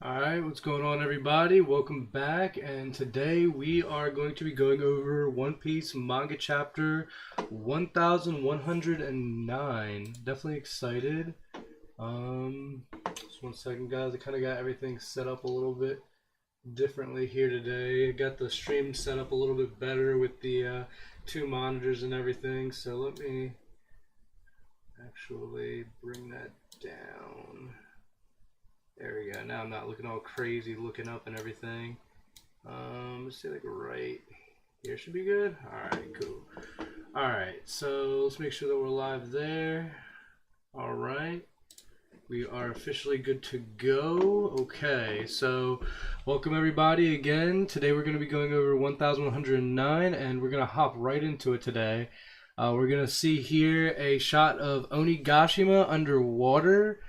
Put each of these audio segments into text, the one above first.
Alright, what's going on, everybody? Welcome back, and today we are going to be going over One Piece manga chapter 1109. Definitely excited. Just one second, guys. I kind of got everything set up a little bit differently here today. I got the stream set up a little bit better with the two monitors and everything, so let me actually bring that down. There we go. Now I'm not looking all crazy looking up and everything. Let's see, like right here should be good. Alright, cool. Alright, so let's make sure that we're live there. Alright. We are officially good to go. Okay, so welcome everybody again. Today we're going to be going over 1109 and we're going to hop right into it today. We're going to see here a shot of Onigashima underwater.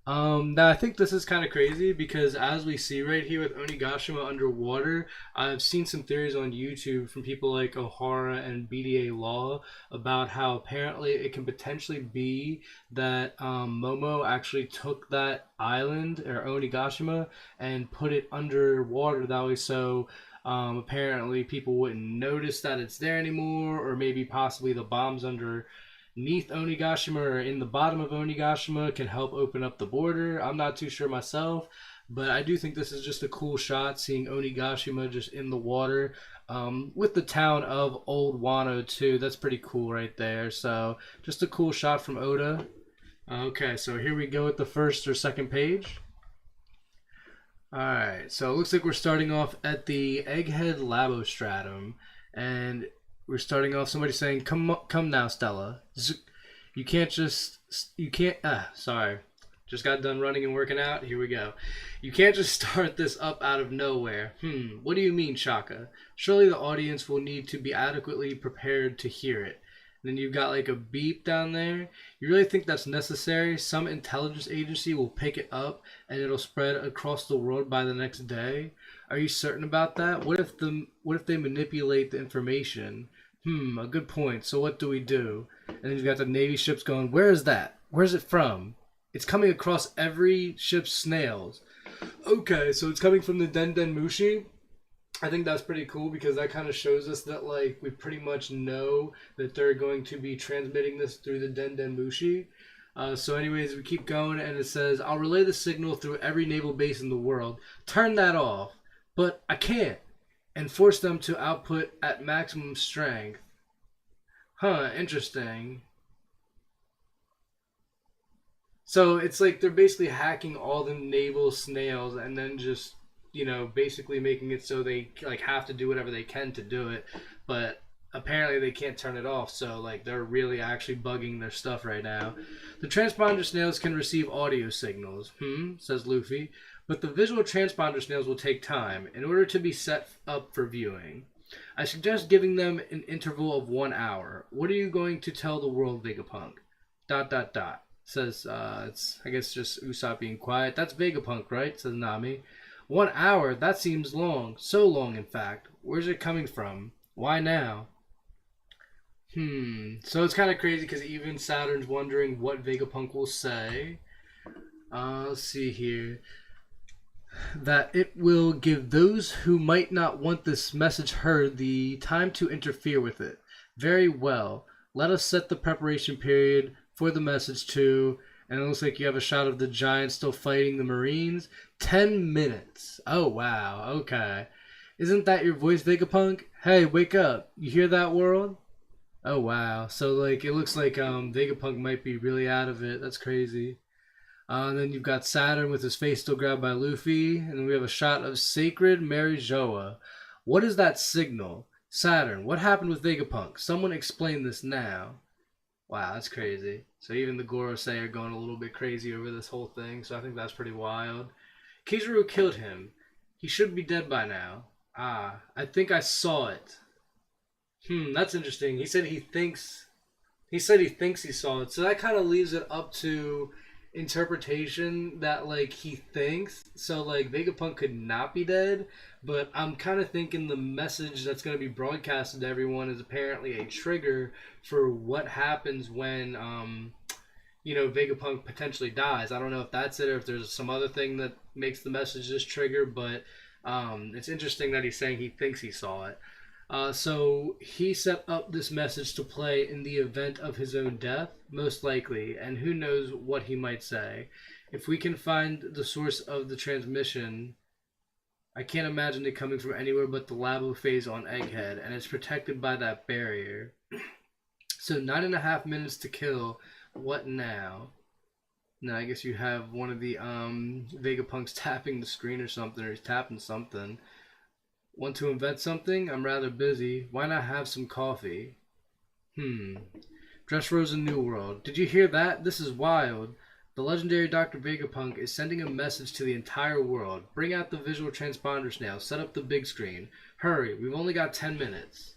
Now I think this is kind of crazy because as we see right here with Onigashima underwater, I've seen some theories on YouTube from people like O'Hara and BDA Law about how apparently it can potentially be that Momo actually took that island or Onigashima and put it underwater that way so apparently people wouldn't notice that it's there anymore, or maybe possibly the bombs under Neath Onigashima or in the bottom of Onigashima can help open up the border. I'm not too sure myself, but I do think this is just a cool shot seeing Onigashima just in the water with the town of Old Wano too. That's pretty cool right there. So just a cool shot from Oda. Okay, so here we go with the first or second page. Alright, so it looks like we're starting off at the Egghead Labostratum, and we're starting off somebody saying, come now, Stella. You can't just, you can't, sorry. Just got done running and working out. Here we go. You can't just start this up out of nowhere. What do you mean, Shaka? Surely the audience will need to be adequately prepared to hear it. And then you've got like a beep down there. You really think that's necessary? Some intelligence agency will pick it up and it'll spread across the world by the next day? Are you certain about that? What if they manipulate the information? A good point. So what do we do? And then you've got the Navy ships going, where is that? Where's it from? It's coming across every ship's snails. Okay, so it's coming from the Den Den Mushi. I think that's pretty cool because that kind of shows us that like we pretty much know that they're going to be transmitting this through the Den Den Mushi. So anyways, we keep going and it says, I'll relay the signal through every naval base in the world. Turn that off. But I can't. And force them to output at maximum strength. Huh, interesting. So it's like they're basically hacking all the naval snails and then just, basically making it so they like have to do whatever they can to do it. But apparently they can't turn it off, so like they're really actually bugging their stuff right now. The transponder snails can receive audio signals, says Luffy, but the visual transponder snails will take time in order to be set up for viewing. I suggest giving them an interval of 1 hour. What are you going to tell the world, Vegapunk? Dot dot dot. Says it's I guess just Usopp being quiet. That's Vegapunk, right? Says Nami. 1 hour? That seems long. So long, in fact. Where's it coming from? Why now? So it's kind of crazy because even Saturn's wondering what Vegapunk will say. Let's see here. That it will give those who might not want this message heard the time to interfere with it. Very well. Let us set the preparation period for the message too. And it looks like you have a shot of the giants still fighting the Marines. 10 minutes. Oh, wow. Okay. Isn't that your voice, Vegapunk? Hey, wake up. You hear that, world? Oh, wow. So, like, it looks like Vegapunk might be really out of it. That's crazy. And then you've got Saturn with his face still grabbed by Luffy. And then we have a shot of Sacred Mary Joa. What is that signal? Saturn, what happened with Vegapunk? Someone explain this now. Wow, that's crazy. So even the Gorosei are going a little bit crazy over this whole thing. So I think that's pretty wild. Kizaru killed him. He should be dead by now. I think I saw it. That's interesting. He said he thinks he saw it. So that kind of leaves it up to interpretation that like he thinks. So like Vegapunk could not be dead, but I'm kind of thinking the message that's going to be broadcasted to everyone is apparently a trigger for what happens when Vegapunk potentially dies. I don't know if that's it or if there's some other thing that makes the messages trigger, but it's interesting that he's saying he thinks he saw it. So he set up this message to play in the event of his own death, most likely, and who knows what he might say. If we can find the source of the transmission, I can't imagine it coming from anywhere but the labo phase on Egghead, and it's protected by that barrier. So 9.5 minutes to kill. What now? Now I guess you have one of the Vegapunks tapping the screen or something, or he's tapping something. Want to invent something? I'm rather busy. Why not have some coffee? Dressrosa New World. Did you hear that? This is wild. The legendary Dr. Vegapunk is sending a message to the entire world. Bring out the visual transponders now. Set up the big screen. Hurry, we've only got 10 minutes.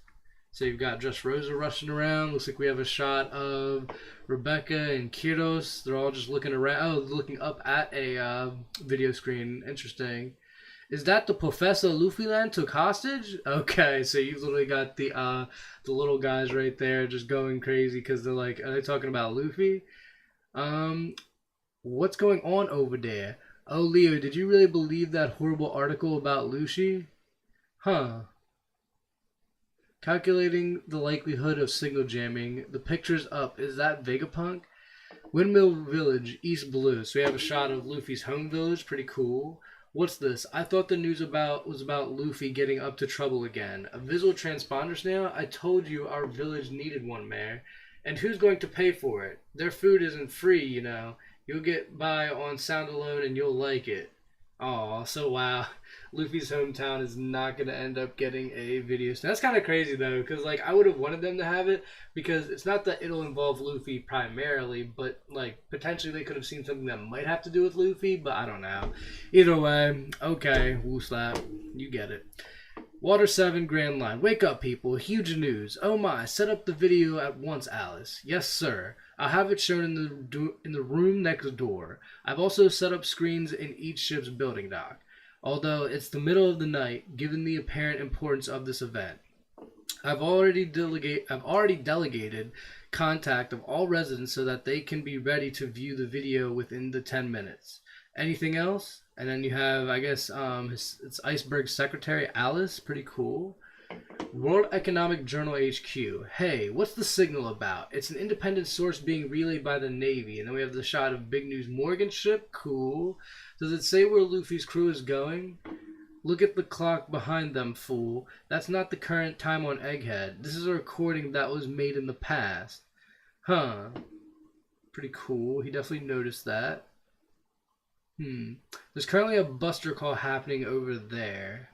So you've got Dressrosa rushing around. Looks like we have a shot of Rebecca and Kyros. They're all just looking around. Oh, looking up at a video screen. Interesting. Is that the Professor Luffyland took hostage? Okay, so you've literally got the little guys right there just going crazy because they're like, are they talking about Luffy? What's going on over there? Oh, Leo, did you really believe that horrible article about Lucy? Huh. Calculating the likelihood of signal jamming. The picture's up. Is that Vegapunk? Windmill Village, East Blue. So we have a shot of Luffy's home village. Pretty cool. What's this? I thought the news was about Luffy getting up to trouble again. A visual transponder snail? I told you our village needed one, Mayor. And who's going to pay for it? Their food isn't free, you know. You'll get by on sound alone and you'll like it. Aw, so wow. Luffy's hometown is not going to end up getting a video. So that's kind of crazy though, because like I would have wanted them to have it, because it's not that it'll involve Luffy primarily, but like potentially they could have seen something that might have to do with Luffy, but I don't know. Either way, okay, woo slap, you get it. Water 7 Grand Line. Wake up, people. Huge news. Oh my, set up the video at once, Alice. Yes, sir. I'll have it shown in the room next door. I've also set up screens in each ship's building dock. Although it's the middle of the night, given the apparent importance of this event. I've already delegated contact of all residents so that they can be ready to view the video within the 10 minutes. Anything else? And then you have, I guess, it's Iceberg Secretary Alice. Pretty cool. World Economic Journal HQ. Hey, what's the signal about? It's an independent source being relayed by the Navy. And then we have the shot of Big News Morgan ship. Cool. Does it say where Luffy's crew is going? Look at the clock behind them, fool. That's not the current time on Egghead. This is a recording that was made in the past. Huh. Pretty cool. He definitely noticed that. There's currently a buster call happening over there.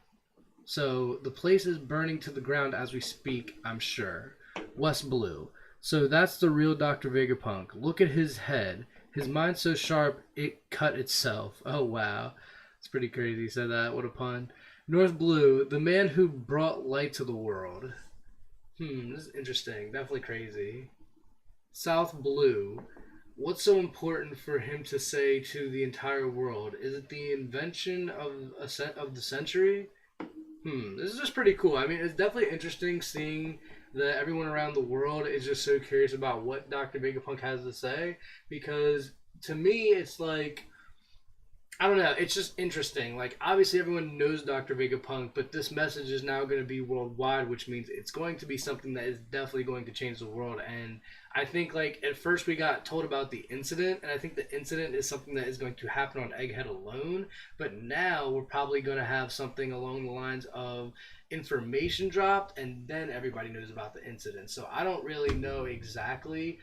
So the place is burning to the ground as we speak, I'm sure. West Blue. So that's the real Dr. Vegapunk. Look at his head. His mind's so sharp, it cut itself. Oh, wow. It's pretty crazy he said that. What a pun. North Blue. The man who brought light to the world. This is interesting. Definitely crazy. South Blue. What's so important for him to say to the entire world? Is it the invention of the century? This is just pretty cool. I mean, it's definitely interesting seeing that everyone around the world is just so curious about what Dr. Vegapunk has to say, because to me, it's like, I don't know, it's just interesting. Like, obviously everyone knows Dr. Vegapunk, but this message is now going to be worldwide, which means it's going to be something that is definitely going to change the world. And I think, like, at first we got told about the incident, and I think the incident is something that is going to happen on Egghead alone, but now we're probably going to have something along the lines of information dropped, and then everybody knows about the incident. So I don't really know exactly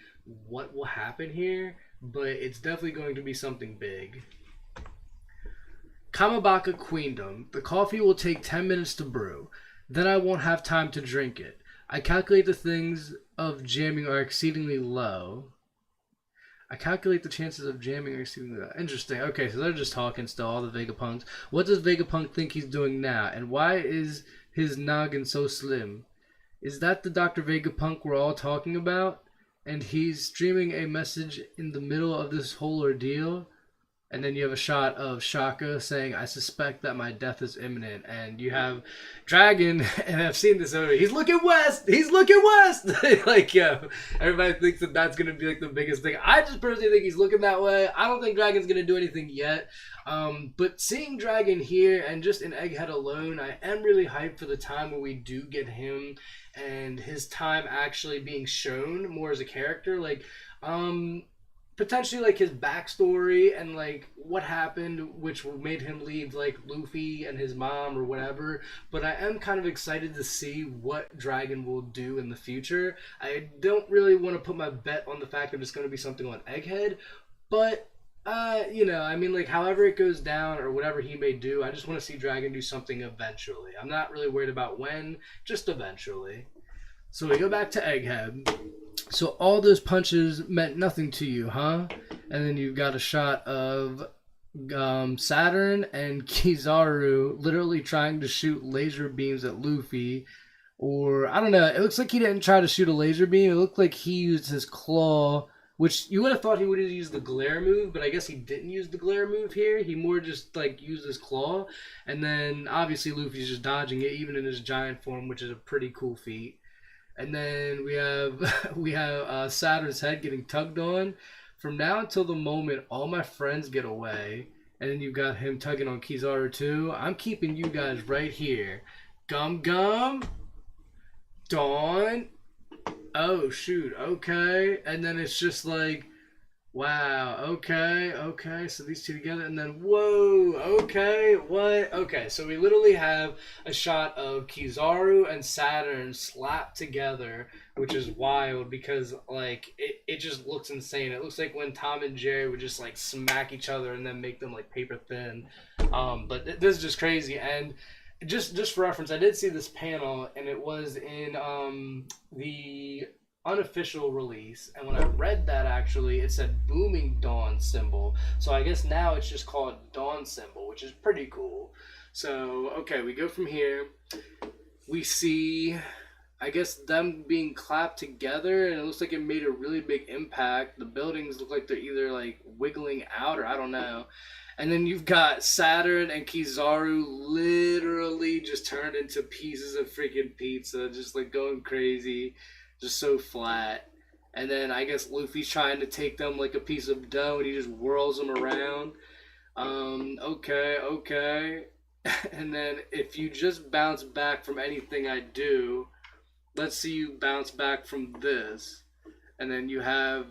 what will happen here, but it's definitely going to be something big. Kamabaka Queendom. The coffee will take 10 minutes to brew. Then I won't have time to drink it. I calculate the things of jamming are exceedingly low. I calculate the chances of jamming are exceedingly low. Interesting. Okay, so they're just talking still, all the Vegapunks. What does Vegapunk think he's doing now? And why is his noggin so slim? Is that the Dr. Vegapunk we're all talking about? And he's streaming a message in the middle of this whole ordeal? And then you have a shot of Shaka saying, "I suspect that my death is imminent." And you have Dragon, and I've seen this over. He's looking west. He's looking west. Like, yo, everybody thinks that that's gonna be like the biggest thing. I just personally think he's looking that way. I don't think Dragon's gonna do anything yet. But seeing Dragon here and just in Egghead alone, I am really hyped for the time where we do get him and his time actually being shown more as a character. Like, potentially like his backstory and like what happened which made him leave like Luffy and his mom or whatever. But I am kind of excited to see what Dragon will do in the future. I don't really want to put my bet on the fact that it's going to be something on Egghead, but you know, I mean, like, however it goes down or whatever he may do, I just want to see Dragon do something eventually. I'm not really worried about when, just eventually. So we go back to Egghead. So all those punches meant nothing to you, huh? And then you've got a shot of Saturn and Kizaru literally trying to shoot laser beams at Luffy. Or, I don't know, it looks like he didn't try to shoot a laser beam. It looked like he used his claw, which you would have thought he would have used the glare move, but I guess he didn't use the glare move here. He more just, like, used his claw. And then, obviously, Luffy's just dodging it, even in his giant form, which is a pretty cool feat. And then we have Saturn's head getting tugged on. From now until the moment all my friends get away, and then you've got him tugging on Kizaru too. I'm keeping you guys right here. Gum Gum, Dawn. Oh shoot, okay. And then it's just like, wow, okay, so these two together, and then, whoa, okay, what? Okay, so we literally have a shot of Kizaru and Saturn slapped together, which is wild because, like, it just looks insane. It looks like when Tom and Jerry would just, like, smack each other and then make them, like, paper thin. But this is just crazy, and just for reference, I did see this panel, and it was in the unofficial release, and when I read that, actually it said booming dawn symbol, so I guess now it's just called dawn symbol, which is pretty cool. So okay, we go from here, we see, I guess, them being clapped together, and it looks like it made a really big impact. The buildings look like they're either like wiggling out or I don't know. And then you've got Saturn and Kizaru literally just turned into pieces of freaking pizza, just like going crazy, just so flat. And then I guess Luffy's trying to take them like a piece of dough, and he just whirls them around. Okay. And then if you just bounce back from anything I do, let's see you bounce back from this. And then you have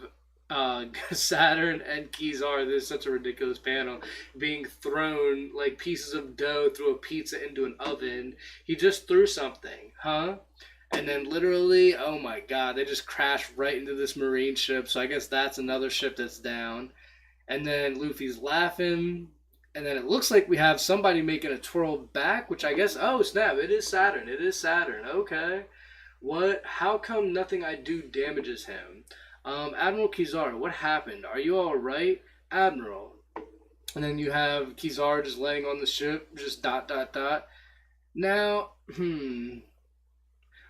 Saturn and Kizaru, this is such a ridiculous panel, being thrown like pieces of dough through a pizza into an oven. He just threw something, huh? And then literally, oh my god, they just crashed right into this marine ship. So I guess that's another ship that's down. And then Luffy's laughing. And then it looks like we have somebody making a twirl back, which I guess, oh snap, it is Saturn. It is Saturn. Okay. What? How come nothing I do damages him? Admiral Kizaru, what happened? Are you alright? Admiral. And then you have Kizaru just laying on the ship, just ... Now,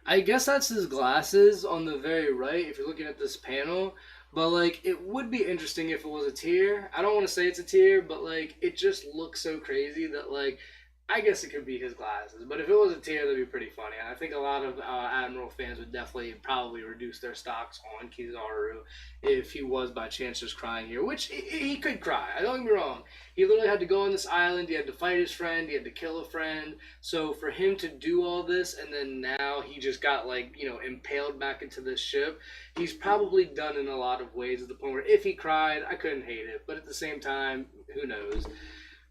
I guess that's his glasses on the very right if you're looking at this panel. But, like, it would be interesting if it was a tear. I don't want to say it's a tear, but, like, it just looks so crazy that, like, I guess it could be his glasses. But if it was a tear, that'd be pretty funny. And I think a lot of Admiral fans would definitely probably reduce their stocks on Kizaru if he was by chance just crying here. Which, he could cry. I don't get me wrong. He literally had to go on this island. He had to fight his friend. He had to kill a friend. So for him to do all this, and then now he just got, like, you know, impaled back into this ship, he's probably done in a lot of ways, at the point where if he cried, I couldn't hate it. But at the same time, who knows?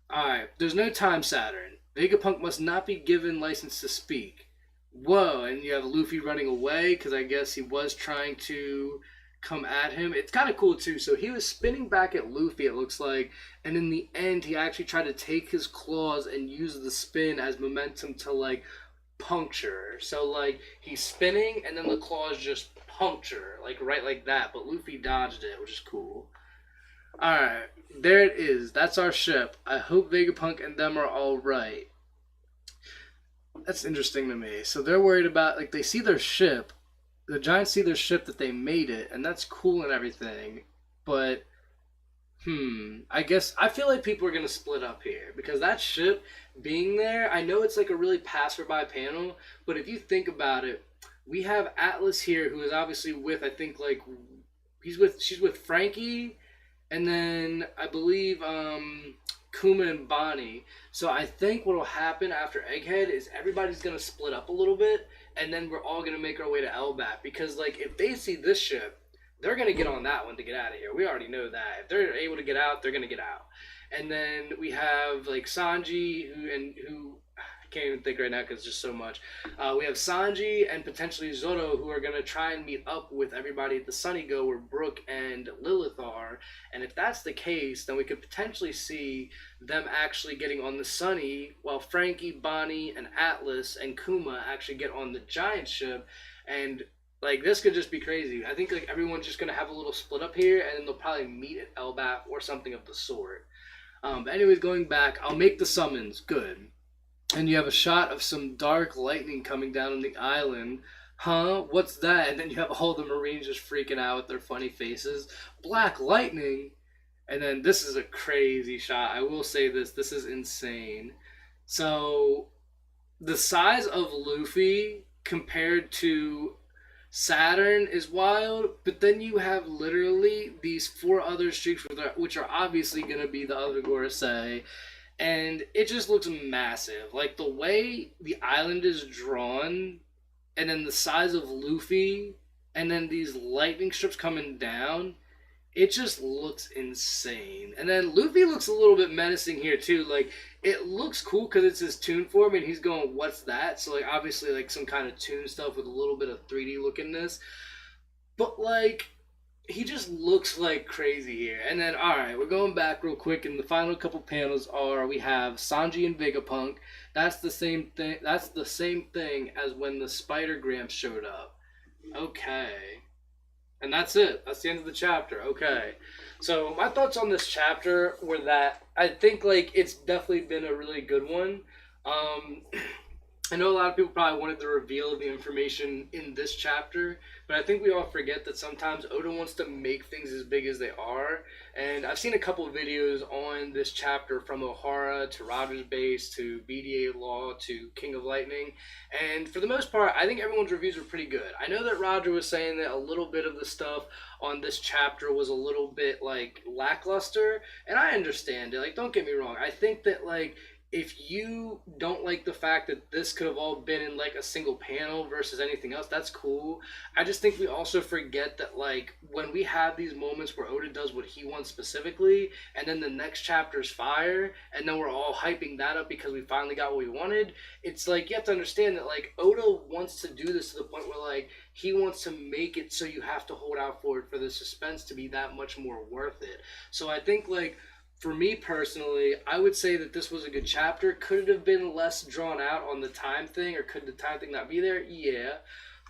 Alright, there's no time, Saturn. Vegapunk must not be given license to speak. Whoa, and you have Luffy running away, because I guess he was trying to come at him. It's kind of cool, too. So he was spinning back at Luffy, it looks like, and in the end, he actually tried to take his claws and use the spin as momentum to, like, puncture. So, like, he's spinning, and then the claws just puncture, like, right like that. But Luffy dodged it, which is cool. Alright, there it is. That's our ship. I hope Vegapunk and them are alright. That's interesting to me. So they're worried about, like, they see their ship. The Giants see their ship, that they made it, and that's cool and everything. But I guess I feel like people are gonna split up here because that ship being there, I know it's like a really passerby panel, but if you think about it, we have Atlas here who is obviously with I think like she's with Frankie and then I believe Kuma and Bonnie. So I think what will happen after Egghead is everybody's gonna split up a little bit, and then we're all gonna make our way to Elbap because like if they see this ship, they're gonna get on that one to get out of here. We already know that. If they're able to get out, they're gonna get out. And then we have like Sanji who I can't even think right now because it's just so much. We have Sanji and potentially Zoro who are gonna try and meet up with everybody at the Sunny Go where Brook and Lilith are. And if that's the case, then we could potentially see them actually getting on the Sunny while Frankie, Bonnie, and Atlas and Kuma actually get on the giant ship. And like this could just be crazy. I think like everyone's just gonna have a little split up here, and then they'll probably meet at Elbap or something of the sort. But anyways, going back, I'll make the summons good, and you have a shot of some dark lightning coming down on the island. Huh? What's that? And then you have all the Marines just freaking out with their funny faces. Black lightning. And then this is a crazy shot. I will say this. This is insane. So the size of Luffy compared to Saturn is wild, but then you have literally these four other streaks which are obviously going to be the other Gorosei, and it just looks massive. Like the way the island is drawn, and then the size of Luffy, and then these lightning strips coming down, it just looks insane. And then Luffy looks a little bit menacing here too. Like it looks cool because it's his toon form, and he's going, "What's that?" So like obviously like some kind of toon stuff with a little bit of 3D lookingness. But like he just looks like crazy here. And then all right, we're going back real quick, and the final couple panels are we have Sanji and Vegapunk. That's the same thing. That's the same thing as when the Spider Grams showed up. Okay. And that's it. That's the end of the chapter. Okay. So my thoughts on this chapter were that I think like it's definitely been a really good one. Um, I know a lot of people probably wanted the reveal of the information in this chapter, but I think we all forget that sometimes Oda wants to make things as big as they are. And I've seen a couple of videos on this chapter from O'Hara to Roger's Base to BDA Law to King of Lightning. And for the most part, I think everyone's reviews were pretty good. I know that Roger was saying that a little bit of the stuff on this chapter was a little bit like lackluster, and I understand it. Like, don't get me wrong. I think that like if you don't like the fact that this could have all been in like a single panel versus anything else, that's cool. I just think we also forget that like when we have these moments where Oda does what he wants specifically, and then the next chapter's fire, and then we're all hyping that up because we finally got what we wanted, it's like you have to understand that like Oda wants to do this to the point where like he wants to make it so you have to hold out for it for the suspense to be that much more worth it. So I think like for me personally, I would say that this was a good chapter. Could it have been less drawn out on the time thing, or could the time thing not be there? Yeah.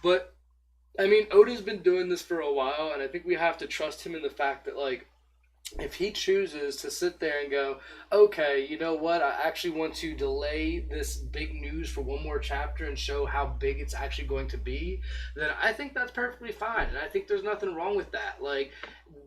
But, I mean, Oda's been doing this for a while, and I think we have to trust him in the fact that, like, if he chooses to sit there and go, okay, you know what, I actually want to delay this big news for one more chapter and show how big it's actually going to be, then I think that's perfectly fine. And I think there's nothing wrong with that. Like,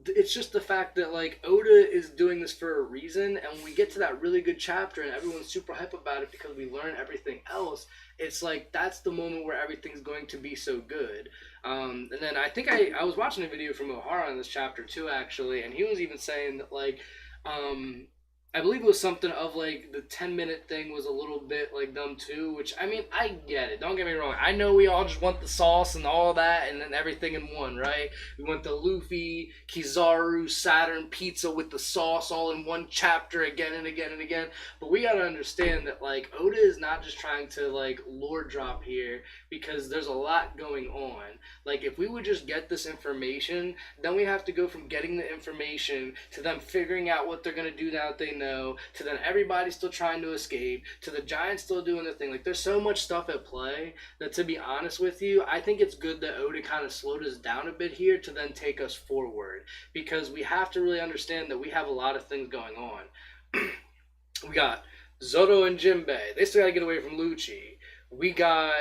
it's just the fact that, like, Oda is doing this for a reason, and when we get to that really good chapter and everyone's super hype about it because we learn everything else, it's like that's the moment where everything's going to be so good. And then I think I was watching a video from O'Hara on this chapter too, actually, and he was even saying that, like, I believe it was something of, like, the 10-minute thing was a little bit, like, dumb too, which, I mean, I get it. Don't get me wrong. I know we all just want the sauce and all that and then everything in one, right? We want the Luffy, Kizaru, Saturn pizza with the sauce all in one chapter again and again and again. But we gotta understand that, like, Oda is not just trying to, like, lore drop here because there's a lot going on. Like, if we would just get this information, then we have to go from getting the information to them figuring out what they're gonna do now that they know, to then everybody still trying to escape, to the Giants still doing their thing. Like, there's so much stuff at play that, to be honest with you, I think it's good that Oda kind of slowed us down a bit here to then take us forward, because we have to really understand that we have a lot of things going on. We got Zoro and Jinbei. They still got to get away from Lucci. We got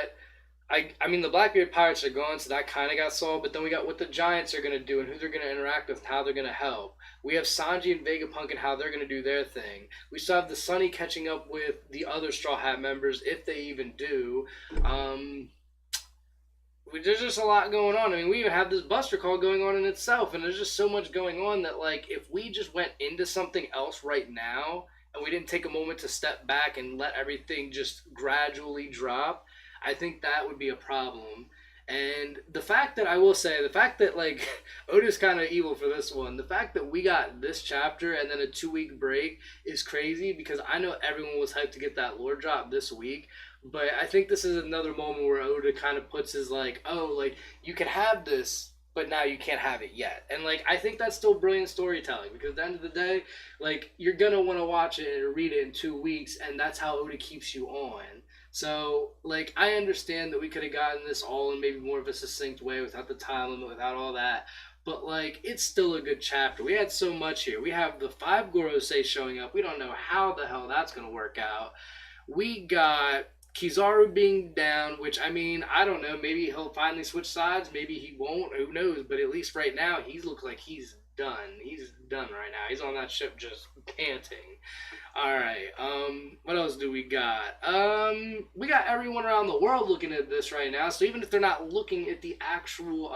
I mean, the Blackbeard Pirates are gone, so that kind of got solved. But then we got what the Giants are going to do and who they're going to interact with and how they're going to help. We have Sanji and Vegapunk and how they're going to do their thing. We still have the Sunny catching up with the other Straw Hat members, if they even do. There's just a lot going on. I mean, we even have this Buster Call going on in itself, and there's just so much going on that, like, if we just went into something else right now and we didn't take a moment to step back and let everything just gradually drop, I think that would be a problem. And the fact that I will say, the fact that like Oda's kind of evil for this one, the fact that we got this chapter and then a 2 week break is crazy because I know everyone was hyped to get that lore drop this week. But I think this is another moment where Oda kind of puts his like, oh, like you can have this, but now you can't have it yet. And like I think that's still brilliant storytelling because at the end of the day, like you're gonna want to watch it or read it in 2 weeks, and that's how Oda keeps you on. So, like, I understand that we could have gotten this all in maybe more of a succinct way without the time limit, without all that. But, like, it's still a good chapter. We had so much here. We have the 5 Gorosei showing up. We don't know how the hell that's going to work out. We got Kizaru being down, which, I mean, I don't know. Maybe he'll finally switch sides. Maybe he won't. Who knows? But at least right now, he looks like he's done. He's done right now. He's on that ship just panting. Alright, what else do we got? We got everyone around the world looking at this right now, so even if they're not looking at the actual,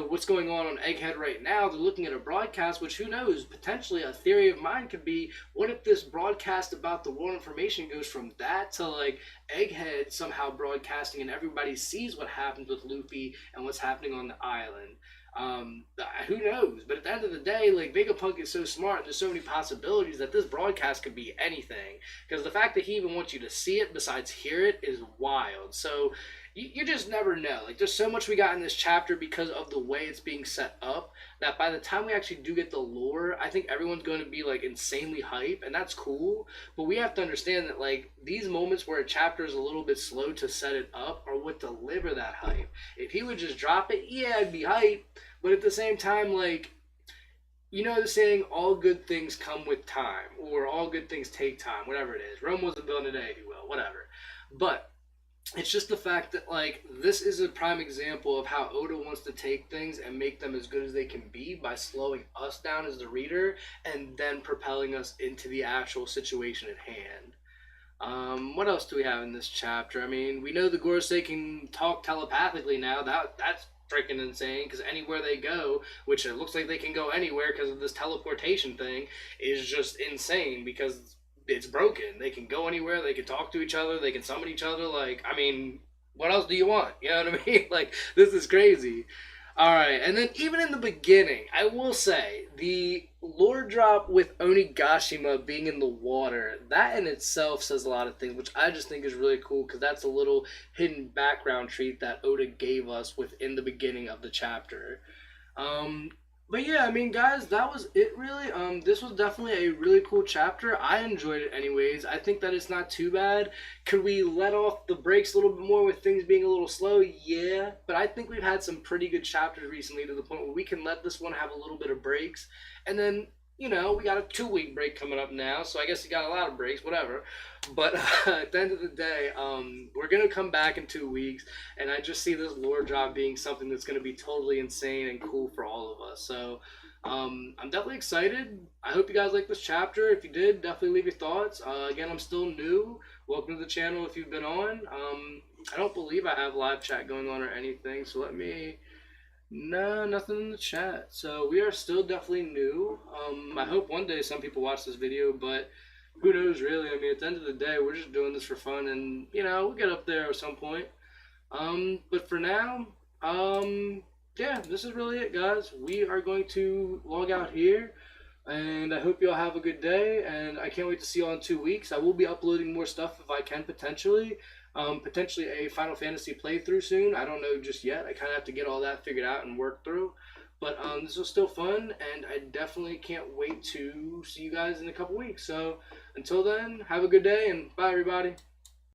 what's going on Egghead right now, they're looking at a broadcast, which who knows, potentially a theory of mine could be, what if this broadcast about the world information goes from that to, like, Egghead somehow broadcasting and everybody sees what happens with Luffy and what's happening on the island? Who knows? But at the end of the day, like Vegapunk is so smart, and there's so many possibilities that this broadcast could be anything. Because the fact that he even wants you to see it besides hear it is wild. So you just never know. Like there's so much we got in this chapter because of the way it's being set up that by the time we actually do get the lore, I think everyone's going to be like insanely hype, and that's cool. But we have to understand that like these moments where a chapter is a little bit slow to set it up are what deliver that hype. If he would just drop it, yeah, it'd be hype. But at the same time, like, you know the saying, all good things come with time, or all good things take time, whatever it is. Rome wasn't built in a day, if you will, whatever. But it's just the fact that, like, this is a prime example of how Oda wants to take things and make them as good as they can be by slowing us down as the reader and then propelling us into the actual situation at hand. What else do we have in this chapter? I mean, we know the Gorosei can talk telepathically now. That's freaking insane because anywhere they go, which it looks like they can go anywhere because of this teleportation thing, is just insane because it's broken. They can go anywhere, they can talk to each other, they can summon each other. Like, I mean, what else do you want? You know what I mean? Like, this is crazy. Alright, and then even in the beginning, I will say, the lore drop with Onigashima being in the water, that in itself says a lot of things, which I just think is really cool, because that's a little hidden background treat that Oda gave us within the beginning of the chapter. But yeah, I mean, guys, that was it really. This was definitely a really cool chapter. I enjoyed it anyways. I think that it's not too bad. Could we let off the brakes a little bit more with things being a little slow? Yeah, but I think we've had some pretty good chapters recently to the point where we can let this one have a little bit of breaks. And then, you know, we got a 2 week break coming up now, so I guess you got a lot of breaks, whatever. But at the end of the day, we're going to come back in 2 weeks, and I just see this lore drop being something that's going to be totally insane and cool for all of us. So I'm definitely excited. I hope you guys like this chapter. If you did, definitely leave your thoughts. Again, I'm still new. Welcome to the channel if you've been on. I don't believe I have live chat going on or anything, so let me... No, nothing in the chat. So we are still definitely new. I hope one day some people watch this video, but who knows really. I mean, at the end of the day, we're just doing this for fun, and, you know, we'll get up there at some point. But for now, yeah, this is really it, guys. We are going to log out here, and I hope you all have a good day, and I can't wait to see you all in 2 weeks. I will be uploading more stuff if I can, potentially. Potentially a Final Fantasy playthrough soon. I don't know just yet. I kind of have to get all that figured out and work through. But this was still fun, and I definitely can't wait to see you guys in a couple weeks. So until then, have a good day, and bye, everybody.